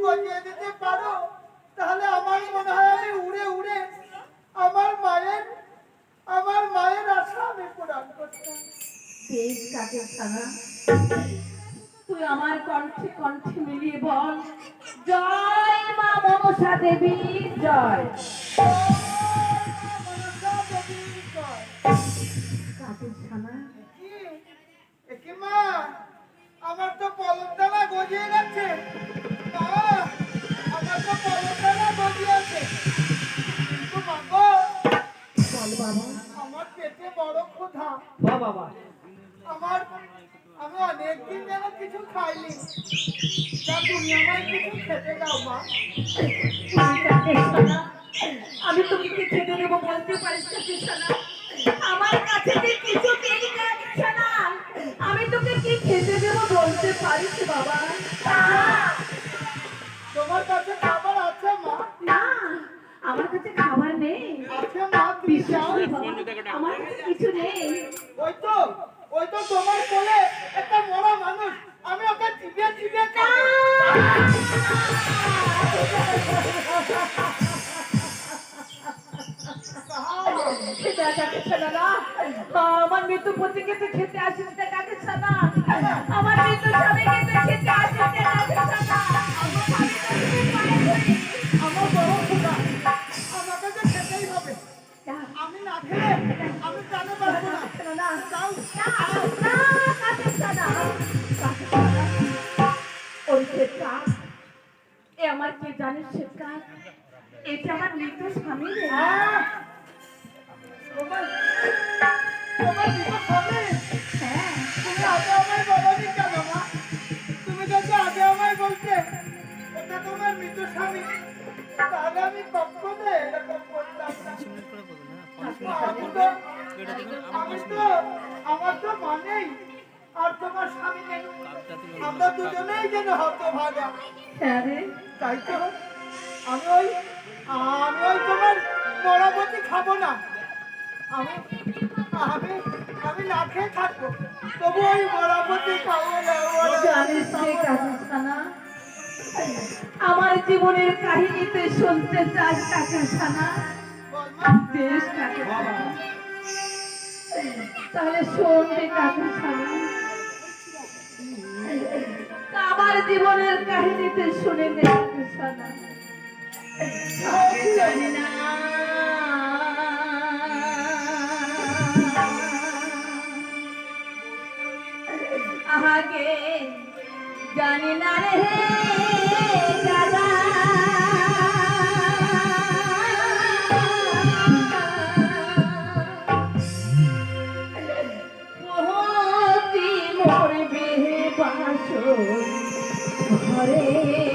গজিয়ে দিতে পারো তাহলে আমার মনে হয় আমি উড়ে উড়ে আমার মায়ের আশা আমি পূরণ করতাম। বেশ কাজের ছানা, তুই আমার কণ্ঠে কণ্ঠে মিলিয়ে বল, জয় মা মনসা দেবীর জয়। কাজের ছানা, মা আমার তো পলকদানা গজিয়ে গেছে, মা আমার তো পলকদানা গজিয়ে আছে, কিন্তু মা গো বল বাবা। আমার পেটে বড় ক্ষুধা। বাবা আমি অনেকদিন যেন কিছু খাইনি, তা তুমি আমায় কিছু খেতে দাও মা। আমি তোকে কি খেতে দেবো বলতে পারিস না? আমার কাছে যে কিছু নেই না, আমি তোকে কি খেতে দেবো বলতে পারিস বাবা? তোমার কাছে খাবার আছে মা? না, আমার কাছে খাবার নেই। আছে মা, তুমি যাও। আমার কাছে কিছু নেই। ওই তো তোমার কোলে একটা মরা মানুষ, আমি ওকে চিবিয়ে চিবিয়ে খাবো। আমার মৃত্যু পত্রিকে তুই খেতে আসিস না কাকে ছানা, আমার মৃত্যু স্বামীকে তুই খেতে আসিস না কাকে ছানা। আমার বড় ক্ষুধা, আমাকে তো খেতেই হবে। আমি না খেলে আমি জানে পারবো না। যাও কাকে ছানা, ওই শেখা, এ আমার কে জানিস শেখা, এটা আমার মৃত্যু স্বামী রে। তোমার দিকে হবে। হ্যাঁ, তুমি আগে আমায় বলোনি কেন মা? তুমি যদি আগে আমায় বলতে এটা তোমার মৃত স্বামী, তাহলে আমি কখনো এরকম করতাম না। আমার তো মানেই আর তোমার স্বামী নেই, আমরা দুজনেই যেন হতভাগা। হ্যাঁ রে, তাই তো আমি ওই তোমার মরামতি খাবো না। আমি আমি আমি না খেয়ে থাকবো, তবু ওই মরামতি খাবো না। জানিস রে কাকে ছানা, আমার জীবনের কাহিনীতে শুনতে চাস কাকে ছানা? বেশ কাকে ছানা, তাহলে শোন রে কাকে ছানা, আমার জীবনের কাহিনীতে শুনে নে কাকে ছানা। জানি না আগে, জানি না রে দাদা, মরবে বাসর ঘরে।